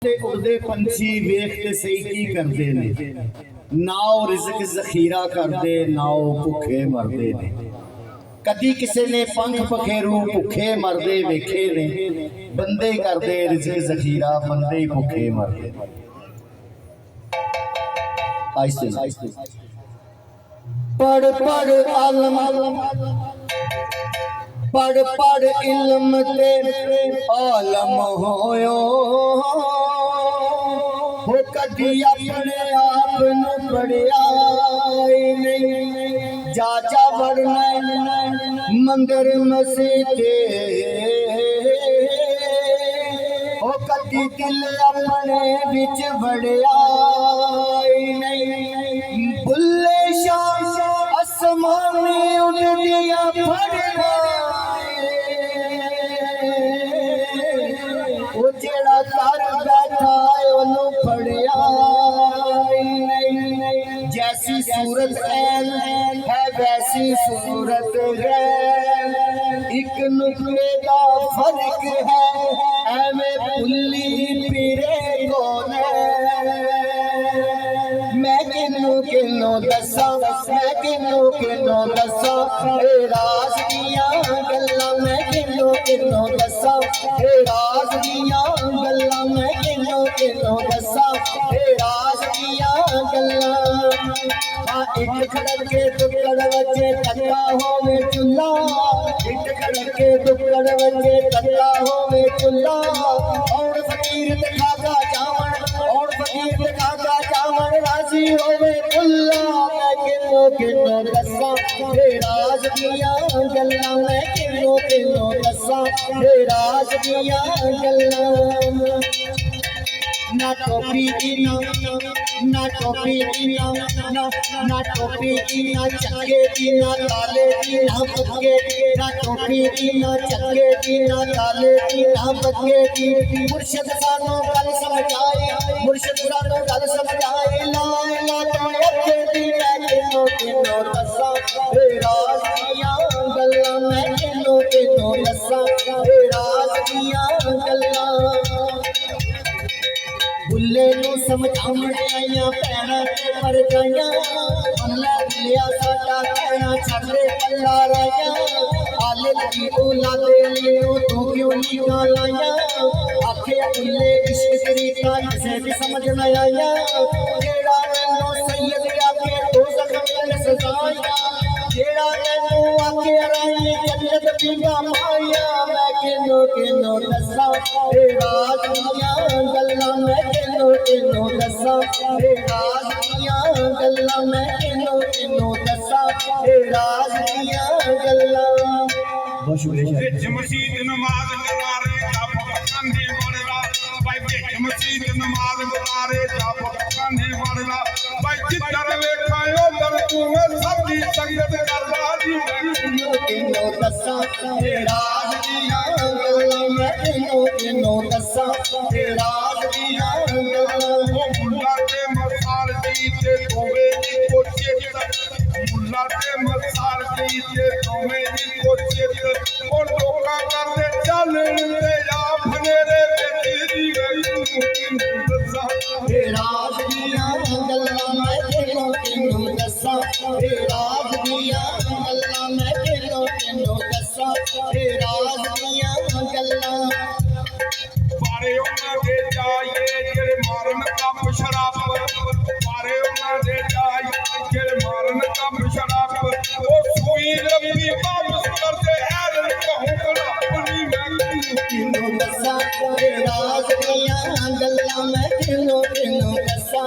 ते उड़दे पंछी वेखते सही की करते ने, नाओ रिज़्क ज़खीरा करते नाओ भुखे मरदे ने। कदी किसी ने पंख पखेरू भुखे मरदे वेखे ने, बंदे करते रिज़्क ज़खीरा बंदे भुखे मरदे। पढ़ पढ़ आलम पढ़ पढ़ इल्म ते आलम होयो, हो कदी अपने आप न पढ़िया नहीं। जा जा वरना मंदिर मसीते, हो कदी दिल अपने बिच बढ़िया नहीं। बुल्ले शाह आसमानी उड़दिया फड़िया, वो जेड़ा कर बैठा है ओनू फड़िया नहीं। जैसी सूरत है वैसी सूरत है, एक नुक्ते का फर्क है एवें पुल्ली पीरे कौन है। मैं किन्नू दसा, मैं किन्नू दसा राज दियां गल्लां, मैं किन्नू दसा राज दियां गल्लां, मैं किन्नू दसा राज दियां गल्लां। इट खड़के दुक्कड़ वजे तक्का होवे चुल्ला, इट खड़के दुक्कड़ वजे तक्का होवे चुल्ला। और फकीर ते खागा जावन, और फकीर ते खागा जावन राजी होवे खुल्ला। मैं किन्नू दसा राज दियां गल्लां, मैं किन्नू दसा राज दियां गल्लां। ना टोपी ना टोपी ना टोपी ना चक्के ना ताले ना बग्गे, ना टोपी ना चक्के ना ताले ना बग्गे। मुर्शिद सानू गल समझाए, मुर्शिद सानू गल समझाए, ला ला तो अखे दी मैं किन्नू दसा राज दियां गल्लां, मैं किन्नू दसा राज दियां गल्लां। बुल्ले नू समझाउण आइयां भैणां पर जाइयां, अल्लाह दिया साडा कहना छड्डे पल्ला राइयां। आले लगी औलादे लियो तू क्यों नीकां लाइयां, आखे बुल्ले इश्क तरीका किसे भी समझ न आइयां। जेड़ा मैनू सैयद आखे दोज़ख दी सजाइयां, जेड़ा मैनू आखे राई जन्नत पींगा माइया। मैं किन्नू दसा राज दियां गल्लां, मैं किन्नू दसा राज दियां गल्लां, मैं किन्नू दसा राज दियां गल्लां। बहुत शुक्रिया। मसीद नमाज गुजारे जप खाने वाला भाई, बिच मसीद नमाज गुजारे जप खाने वाला भाई, जिधर वेखा उधर तू सब दी संगत करदा जी। मैं किन्नू दसा राज दियां गल्लां, मैं किन्नू दसा राज दियां गल्लां। मुल्ला ते मसाल दी ते तोवे दी कोशिश, मुल्ला ते मसाल दी ते तोवे दी कोशिश। ओ लोका करदे चलन ते आ फनेरे ते तेरी किन्नू दसा राज दियां गल्लां, मैं किन्नू दसा राज दियां गल्लां, मैं किन्नू दसा राज दियां गल्लां। मारे उन्हां दे जाइए जेड़े मारन कम शराब, मारे उन्हां दे जाइए जेड़े मारन कम शराब। ओ सूई रब्बी वापस करदे ऐरन कहूं अपनी मैं किन्नू दसा राज दियां गल्लां, मैं किन्नू दसा